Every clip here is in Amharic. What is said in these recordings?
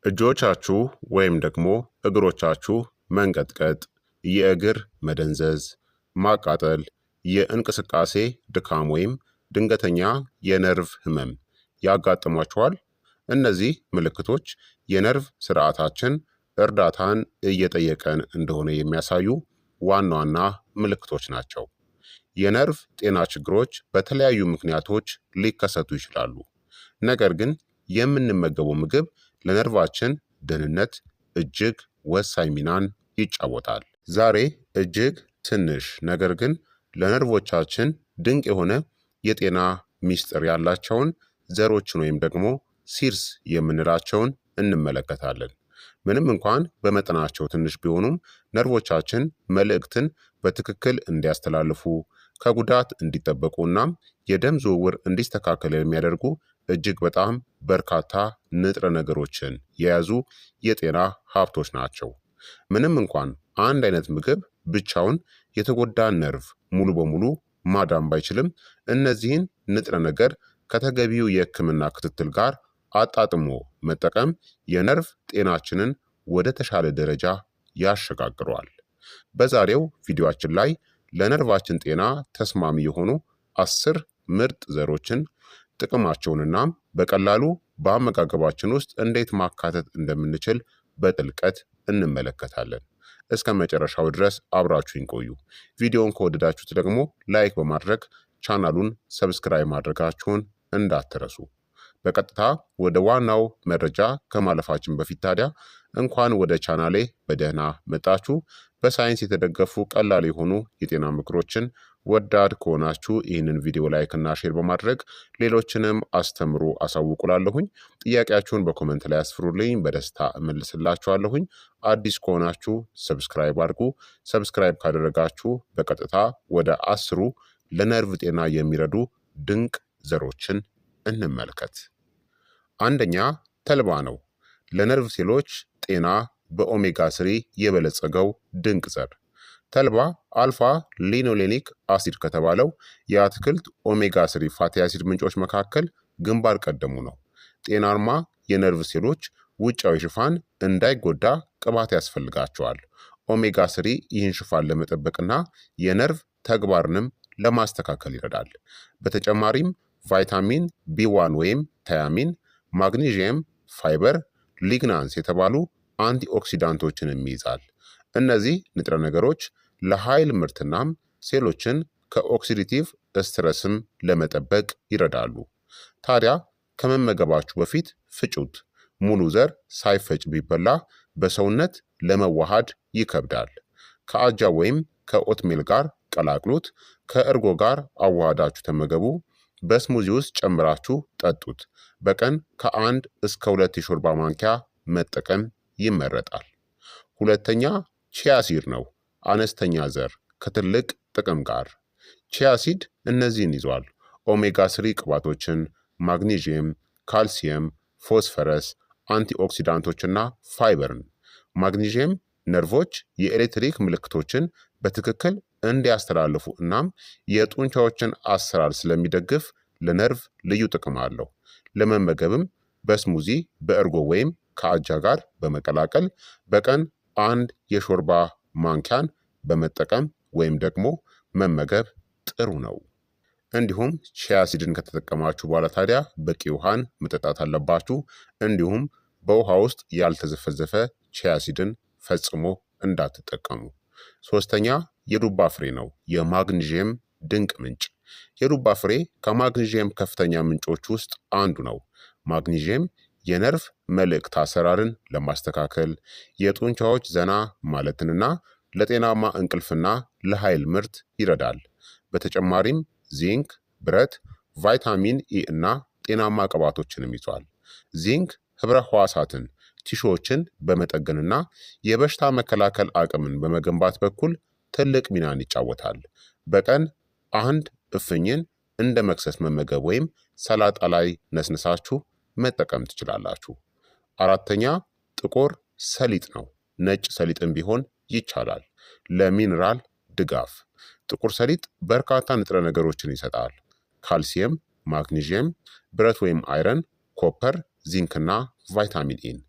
እጆቻችሁ ወይም ደግሞ እግሮቻችሁ መንቀጥቀጥ፣ የእግር መደንዘዝ፣ ማቃጠል፣ የእንቅስቃሴ ድካም ወይም ድንገተኛ የነርቭ ህመም ያጋጥሟችኋል? እነዚህ ምልክቶች የነርቭ ስርዓታችን እርዳታን እየጠየቀን እንደሆነ የሚያሳዩ ዋና ዋና ምልክቶች ናቸው። የነርቭ ጤና ችግሮች በተለያዩ ምክንያቶች ሊከሰቱ ይችላሉ። ነገር ግን የምንመገበው ምግብ ለነርቫችን ደህንነት እጅግ ወሳኝ ሚናን ይጫወታል። ዛሬ እጅግ ትንሽ ነገር ግን ለነርቮቻችን ድንቅ የሆነ የጤና ሚስጥር ያላቸውን ዘሮችን ወይም ደግሞ ሲርስ የምንላቸውን እንመለከታለን። ምንም እንኳን በመጠናቸው ትንሽ ቢሆኑም ነርቮቻችን መልእክትን በትክክል እንዲያስተላልፉ፣ ከጉዳት እንዲጠበቁ እናም የደም ዝውውር እንዲስተካከል የሚያደርጉ እጅግ በጣም በርካታ ንጥረ ነገሮችን የያዙ የጤና ሀብቶች ናቸው። ምንም እንኳን አንድ አይነት ምግብ ብቻውን የተጎዳን ነርቭ ሙሉ በሙሉ ማዳን ባይችልም፣ እነዚህን ንጥረ ነገር ከተገቢው የሕክምና ክትትል ጋር አጣጥሞ መጠቀም የነርቭ ጤናችንን ወደ ተሻለ ደረጃ ያሸጋግረዋል። በዛሬው ቪዲዮአችን ላይ ለነርቫችን ጤና ተስማሚ የሆኑ 10 ምርጥ ዘሮችን ጥቅማቸውንና በቀላሉ በአመጋገባችን ውስጥ እንዴት ማካተት እንደምንችል በጥልቀት እንመለከታለን። እስከ መጨረሻው ድረስ አብራችሁኝ ቆዩ። ቪዲዮውን ከወደዳችሁት ደግሞ ላይክ በማድረግ ቻናሉን ሰብስክራይብ ማድረጋችሁን እንዳትረሱ። በቀጥታ ወደ ዋናው መረጃ ከማለፋችን በፊት ታዲያ እንኳን ወደ ቻናሌ በደህና መጣችሁ። በሳይንስ የተደገፉ ቀላል የሆኑ የጤና ምክሮችን ወዳድ ከሆናችሁ ይህንን ቪዲዮ ላይክ እና ሼር በማድረግ ሌሎችንም አስተምሩ አሳውቁላለሁኝ። ጥያቄያችሁን በኮመንት ላይ አስፍሩልኝ፣ በደስታ እመልስላችኋለሁኝ። አዲስ ከሆናችሁ ሰብስክራይብ አድርጉ። ሰብስክራይብ ካደረጋችሁ በቀጥታ ወደ 10 ለነርቭ ጤና የሚረዱ ድንቅ ዘሮችን እንመልከት። አንደኛ ተልባ ነው። ለነርቭ ሴሎች ጤና በኦሜጋ 3 የበለጸገው ድንቅ ዘር። ተልባ አልፋ ሊኖሌኒክ አሲድ ከተባለው የአትክልት ኦሜጋ 3 ፋቲ አሲድ ምንጮች መካከል ግንባር ቀደሙ ነው። ጤናማ የነርቭ ሴሎች ውጫዊ ሽፋን እንዳይጎዳ ቅባት ያስፈልጋቸዋል። ኦሜጋ 3 ይህን ሽፋን ለመጠበቅና የነርቭ ተግባርንም ለማስተካከል ይረዳል። በተጨማሪም ቫይታሚን ቢ1 ወይም ታያሚን፣ ማግኒዥየም፣ ፋይበር፣ ሊግናንስ የተባሉ አንቲኦክሲዳንቶችንም ይይዛል። እነዚህ ንጥረ ነገሮች ለኃይል ምርትናም ሴሎችን ከኦክሲዲቲቭ ስትረስም ለመጠበቅ ይረዳሉ። ታዲያ ከመመገባችሁ በፊት ፍጩት። ሙሉ ዘር ሳይፈጭ ቢበላ በሰውነት ለመዋሃድ ይከብዳል። ከአጃ ወይም ከኦትሜል ጋር ቀላቅሉት። ከእርጎ ጋር አዋሃዳችሁ ተመገቡ። በስሙዚ ውስጥ ጨምራችሁ ጠጡት። በቀን ከ1 እስከ 2 የሾርባ ማንኪያ መጠቀም ይመረጣል። ሁለተኛ ቺያሲድ ነው። አነስተኛ ዘር ከትልቅ ጥቅም ጋር። ቺያሲድ እነዚህን ይዟል: ኦሜጋ 3 ቅባቶችን፣ ማግኒዥየም፣ ካልሲየም፣ ፎስፈረስ፣ አንቲኦክሲዳንቶችና ፋይበርን። ማግኒዥየም ነርቮች የኤሌክትሪክ ምልክቶችን በትክክል እንዲያስተላልፉ እናም የጡንቻዎችን አሰራር ስለሚደግፍ ለነርቭ ልዩ ጥቅም አለው። ለመመገብም በስሙዚ በእርጎ ወይም ከአጃ ጋር በመቀላቀል በቀን 1 የሾርባ ማንኪያን በመጠቀም ወይም ደግሞ መመገብ ጥሩ ነው። እንዲሁም ቺያሲድን ከተጠቀማችሁ በኋላ ታዲያ በቂ ውሃን መጠጣት አለባችሁ። እንዲሁም በውሃ ውስጥ ያልተዘፈዘፈ ቺያሲድን ፈጽሞ እንዳትጠቀሙ። ሶስተኛ የዱባ ፍሬ ነው። የማግኒዥየም ድንቅ ምንጭ። የዱባ ፍሬ ከማግኒዥየም ከፍተኛ ምንጮች ውስጥ አንዱ ነው። ማግኒዥየም የነርቭ መልእክት አሰራርን ለማስተካከል፣ የጡንቻዎች ዘና ማለትንና ለጤናማ እንቅልፍና ለኃይል ምርት ይረዳል። በተጨማሪም ዚንክ፣ ብረት፣ ቫይታሚን ኢ እና ጤናማ ቅባቶችንም ይዟል። ዚንክ ህብረ ህዋሳትን ቲሾዎችን በመጠገንና የበሽታ መከላከል አቅምን በመገንባት በኩል ትልቅ ሚናን ይጫወታል። በቀን 1 እፍኝን እንደ መክሰስ መመገብ ወይም ሰላጣ ላይ ነስንሳችሁ መጠቀም ትችላላችሁ። አራተኛ ጥቁር ሰሊጥ ነው። ነጭ ሰሊጥም ቢሆን ይቻላል። ለሚኒራል ድጋፍ ጥቁር ሰሊጥ በርካታ ንጥረ ነገሮችን ይሰጣል። ካልሲየም፣ ማግኒዥየም፣ ብረት ወይም አይረን፣ ኮፐር፣ ዚንክና ቫይታሚን ኢን።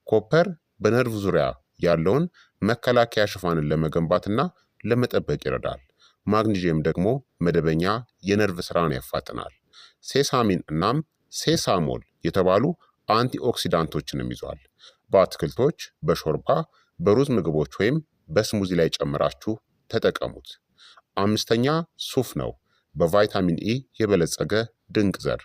ኮፐር በነርቭ ዙሪያ ያለውን መከላከያ ሽፋንን ለመገንባትና ለመጠበቅ ይረዳል። ማግኒዥየም ደግሞ መደበኛ የነርቭ ስራን ያፋጥናል። ሴሳሚን እናም ሴሳሞል የተባሉ አንቲኦክሲዳንቶችንም ይዟል። በአትክልቶች፣ በሾርባ፣ በሩዝ ምግቦች ወይም በስሙዚ ላይ ጨምራችሁ ተጠቀሙት። አምስተኛ ሱፍ ነው። በቫይታሚን ኢ የበለጸገ ድንቅ ዘር።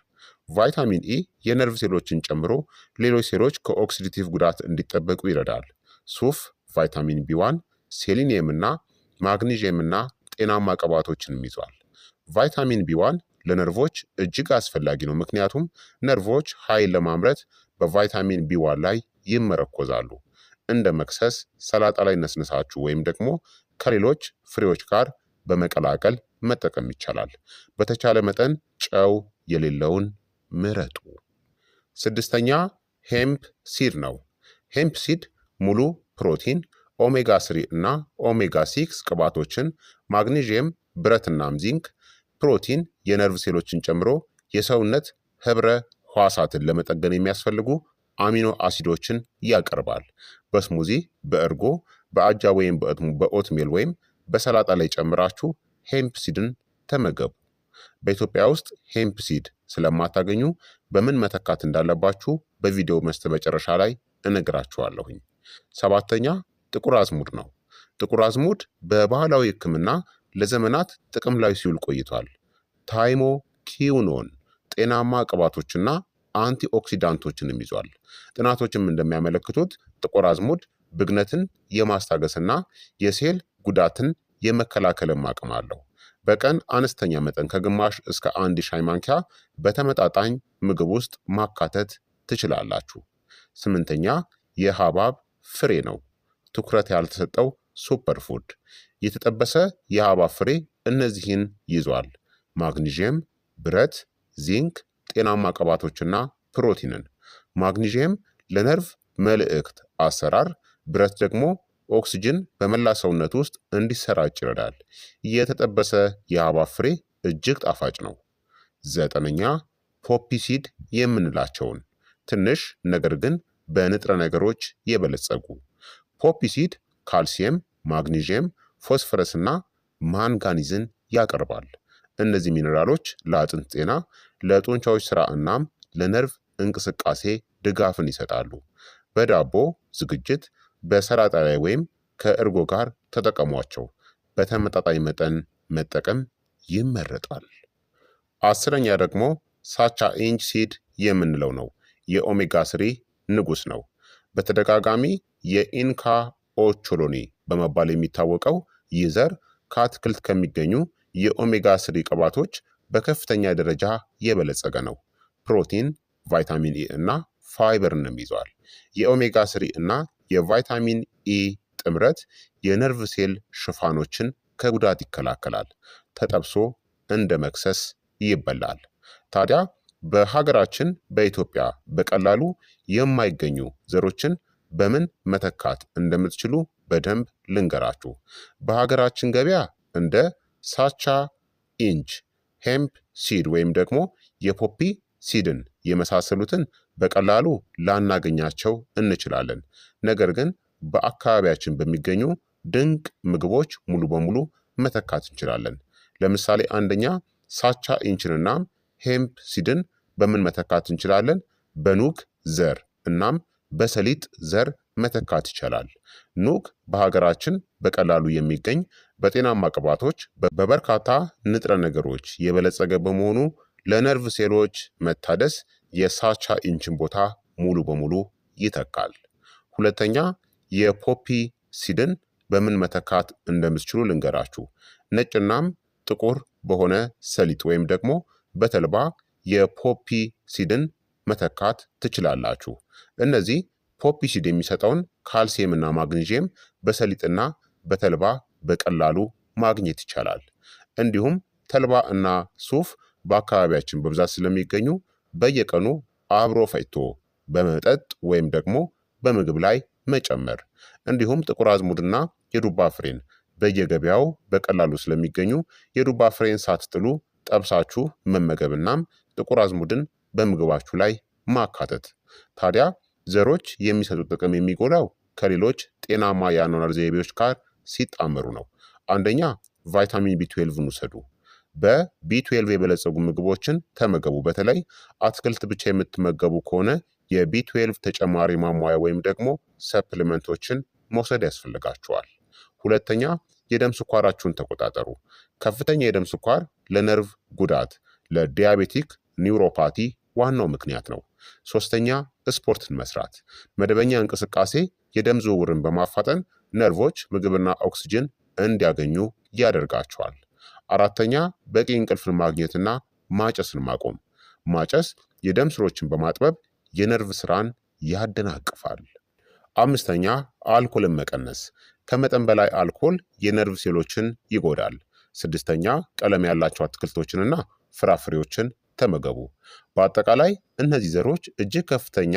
ቫይታሚን ኢ የነርቭ ሴሎችን ጨምሮ ሌሎች ሴሎች ከኦክሲዲቲቭ ጉዳት እንዲጠበቁ ይረዳል። ሱፍ ቫይታሚን ቢ1፣ ሴሊኒየም እና ማግኒዥየም እና ጤናማ ቅባቶችንም ይዟል። ቫይታሚን ቢ1 ለነርቮች እጅግ አስፈላጊ ነው፣ ምክንያቱም ነርቮች ኃይል ለማምረት በቫይታሚን ቢ1 ላይ ይመረኮዛሉ። እንደ መክሰስ፣ ሰላጣ ላይ ነስንሳችሁ ወይም ደግሞ ከሌሎች ፍሬዎች ጋር በመቀላቀል መጠቀም ይቻላል። በተቻለ መጠን ጨው የሌለውን ምረጡ። ስድስተኛ ሄምፕ ሲድ ነው። ሄምፕ ሲድ ሙሉ ፕሮቲን፣ ኦሜጋ 3 እና ኦሜጋ 6 ቅባቶችን፣ ማግኔዥየም፣ ብረትናም ዚንክ፣ ፕሮቲን የነርቭ ሴሎችን ጨምሮ የሰውነት ህብረ ህዋሳትን ለመጠገን የሚያስፈልጉ አሚኖ አሲዶችን ያቀርባል። በስሙዚ፣ በእርጎ፣ በአጃ ወይም በኦትሜል ወይም በሰላጣ ላይ ጨምራችሁ ሄምፕ ሲድን ተመገቡ። በኢትዮጵያ ውስጥ ሄምፕ ሲድ ስለማታገኙ በምን መተካት እንዳለባችሁ በቪዲዮ መጨረሻ ላይ እነግራችኋለሁኝ። ሰባተኛ ጥቁር አዝሙድ ነው። ጥቁር አዝሙድ በባህላዊ ሕክምና ለዘመናት ጥቅም ላይ ሲውል ቆይቷል። ታይሞ ኪዩኖን ጤናማ ቅባቶችና አንቲኦክሲዳንቶችንም ይዟል። ጥናቶችም እንደሚያመለክቱት ጥቁር አዝሙድ ብግነትን የማስታገስና የሴል ጉዳትን የመከላከልም አቅም አለው። በቀን አነስተኛ መጠን ከግማሽ እስከ 1 ሻይ ማንኪያ በተመጣጣኝ ምግብ ውስጥ ማካተት ትችላላችሁ። ስምንተኛ የሐብሐብ ፍሬ ነው። ትኩረት ያልተሰጠው ሱፐር ፉድ። የተጠበሰ የሐብሐብ ፍሬ እነዚህን ይዟል: ማግኒዥየም፣ ብረት፣ ዚንክ፣ ጤናማ ቅባቶችና ፕሮቲንን። ማግኒዥየም ለነርቭ መልእክት አሰራር፣ ብረት ደግሞ ኦክስጅን በመላ ሰውነት ውስጥ እንዲሰራጭ ይረዳል። የተጠበሰ የሐብሐብ ፍሬ እጅግ ጣፋጭ ነው። ዘጠነኛ ፖፒ ሲድ የምንላቸውን ትንሽ ነገር ግን በንጥረ ነገሮች የበለጸጉ። ፖፒ ሲድ ካልሲየም፣ ማግኒዥየም፣ ፎስፈረስ እና ማንጋኒዝን ያቀርባል። እነዚህ ሚኔራሎች ለአጥንት ጤና፣ ለጡንቻዎች ስራ እናም ለነርቭ እንቅስቃሴ ድጋፍን ይሰጣሉ። በዳቦ ዝግጅት፣ በሰላጣ ላይ ወይም ከእርጎ ጋር ተጠቀሟቸው። በተመጣጣኝ መጠን መጠቀም ይመረጣል። አስረኛ ደግሞ ሳቻ ኢንች ሲድ የምንለው ነው። የኦሜጋ 3 ንጉስ ነው። በተደጋጋሚ የኢንካ ኦቾሎኒ በመባል የሚታወቀው ይህ ዘር ከአትክልት ከሚገኙ የኦሜጋ 3 ቅባቶች በከፍተኛ ደረጃ የበለጸገ ነው። ፕሮቲን፣ ቫይታሚን ኢ እና ፋይበርንም ይዟል። የኦሜጋ 3 እና የቫይታሚን ኢ ጥምረት የነርቭ ሴል ሽፋኖችን ከጉዳት ይከላከላል። ተጠብሶ እንደ መክሰስ ይበላል። ታዲያ በሀገራችን በኢትዮጵያ በቀላሉ የማይገኙ ዘሮችን በምን መተካት እንደምትችሉ በደንብ ልንገራችሁ። በሀገራችን ገበያ እንደ ሳቻ ኢንች፣ ሄምፕ ሲድ ወይም ደግሞ የፖፒ ሲድን የመሳሰሉትን በቀላሉ ላናገኛቸው እንችላለን። ነገር ግን በአካባቢያችን በሚገኙ ድንቅ ምግቦች ሙሉ በሙሉ መተካት እንችላለን። ለምሳሌ አንደኛ ሳቻ ኢንችንና ሄምፕ ሲድን በምን መተካት እንችላለን? በኑግ ዘር እናም በሰሊጥ ዘር መተካት ይቻላል። ኑግ በሀገራችን በቀላሉ የሚገኝ በጤናማ ቅባቶች በበርካታ ንጥረ ነገሮች የበለጸገ በመሆኑ ለነርቭ ሴሎች መታደስ የሳቻ ኢንችን ቦታ ሙሉ በሙሉ ይተካል። ሁለተኛ የፖፒ ሲድን በምን መተካት እንደምትችሉ ልንገራችሁ። ነጭናም ጥቁር በሆነ ሰሊጥ ወይም ደግሞ በተልባ የፖፒ ሲድን መተካት ትችላላችሁ። እነዚህ ፖፒ ሲድ የሚሰጠውን ካልሲየም እና ማግኒዥየም በሰሊጥና በተልባ በቀላሉ ማግኘት ይቻላል። እንዲሁም ተልባ እና ሱፍ በአካባቢያችን በብዛት ስለሚገኙ በየቀኑ አብሮ ፈጭቶ በመጠጥ ወይም ደግሞ በምግብ ላይ መጨመር። እንዲሁም ጥቁር አዝሙድና የዱባ ፍሬን በየገበያው በቀላሉ ስለሚገኙ የዱባ ፍሬን ሳትጥሉ ጠብሳችሁ መመገብናም ጥቁር አዝሙድን በምግባችሁ ላይ ማካተት። ታዲያ ዘሮች የሚሰጡት ጥቅም የሚጎላው ከሌሎች ጤናማ የአኗኗር ዘይቤዎች ጋር ሲጣመሩ ነው። አንደኛ ቫይታሚን ቢ12ን ውሰዱ። በቢ12 የበለጸጉ ምግቦችን ተመገቡ። በተለይ አትክልት ብቻ የምትመገቡ ከሆነ የቢ12 ተጨማሪ ማሟያ ወይም ደግሞ ሰፕሊመንቶችን መውሰድ ያስፈልጋቸዋል። ሁለተኛ የደም ስኳራችሁን ተቆጣጠሩ። ከፍተኛ የደም ስኳር ለነርቭ ጉዳት፣ ለዲያቤቲክ ኒውሮፓቲ ዋናው ምክንያት ነው። ሶስተኛ ስፖርትን መስራት። መደበኛ እንቅስቃሴ የደም ዝውውርን በማፋጠን ነርቮች ምግብና ኦክስጅን እንዲያገኙ ያደርጋቸዋል። አራተኛ በቂ እንቅልፍን ማግኘትና ማጨስን ማቆም። ማጨስ የደም ስሮችን በማጥበብ የነርቭ ስራን ያደናቅፋል። አምስተኛ አልኮልን መቀነስ። ከመጠን በላይ አልኮል የነርቭ ሴሎችን ይጎዳል። ስድስተኛ ቀለም ያላቸው አትክልቶችንና ፍራፍሬዎችን ተመገቡ። በአጠቃላይ እነዚህ ዘሮች እጅግ ከፍተኛ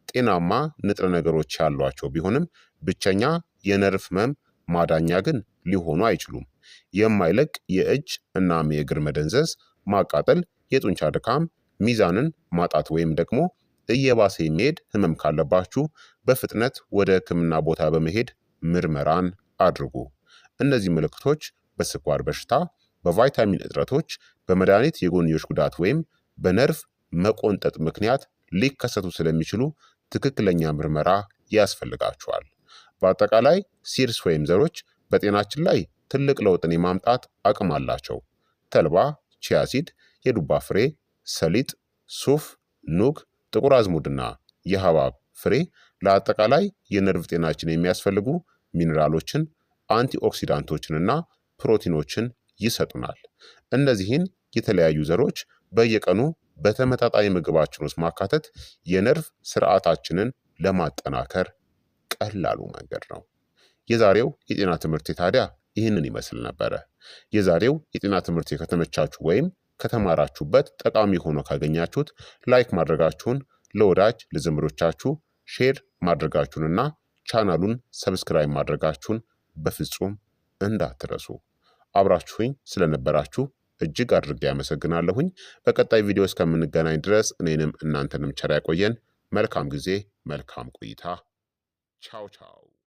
ጤናማ ንጥረ ነገሮች ያሏቸው ቢሆንም ብቸኛ የነርቭ ህመም ማዳኛ ግን ሊሆኑ አይችሉም። የማይለቅ የእጅ እናም የእግር መደንዘዝ፣ ማቃጠል፣ የጡንቻ ድካም፣ ሚዛንን ማጣት ወይም ደግሞ እየባሰ የሚሄድ ህመም ካለባችሁ በፍጥነት ወደ ህክምና ቦታ በመሄድ ምርመራን አድርጉ። እነዚህ ምልክቶች በስኳር በሽታ፣ በቫይታሚን እጥረቶች፣ በመድኃኒት የጎንዮሽ ጉዳት ወይም በነርቭ መቆንጠጥ ምክንያት ሊከሰቱ ስለሚችሉ ትክክለኛ ምርመራ ያስፈልጋቸዋል። በአጠቃላይ ሲድስ ወይም ዘሮች በጤናችን ላይ ትልቅ ለውጥን የማምጣት አቅም አላቸው። ተልባ፣ ቺያሲድ፣ የዱባ ፍሬ፣ ሰሊጥ፣ ሱፍ፣ ኑግ፣ ጥቁር አዝሙድና የሐብሐብ ፍሬ ለአጠቃላይ የነርቭ ጤናችን የሚያስፈልጉ ሚኔራሎችን፣ አንቲኦክሲዳንቶችንና ፕሮቲኖችን ይሰጡናል። እነዚህን የተለያዩ ዘሮች በየቀኑ በተመጣጣኝ ምግባችን ውስጥ ማካተት የነርቭ ስርዓታችንን ለማጠናከር ቀላሉ መንገድ ነው። የዛሬው የጤና ትምህርት ታዲያ ይህንን ይመስል ነበረ። የዛሬው የጤና ትምህርት ከተመቻችሁ ወይም ከተማራችሁበት ጠቃሚ ሆኖ ካገኛችሁት ላይክ ማድረጋችሁን፣ ለወዳጅ ለዘመዶቻችሁ ሼር ማድረጋችሁንና ቻናሉን ሰብስክራይብ ማድረጋችሁን በፍጹም እንዳትረሱ። አብራችሁኝ ስለነበራችሁ እጅግ አድርጌ ያመሰግናለሁኝ። በቀጣይ ቪዲዮ እስከምንገናኝ ድረስ እኔንም እናንተንም ቸር ያቆየን። መልካም ጊዜ፣ መልካም ቆይታ። ቻው ቻው።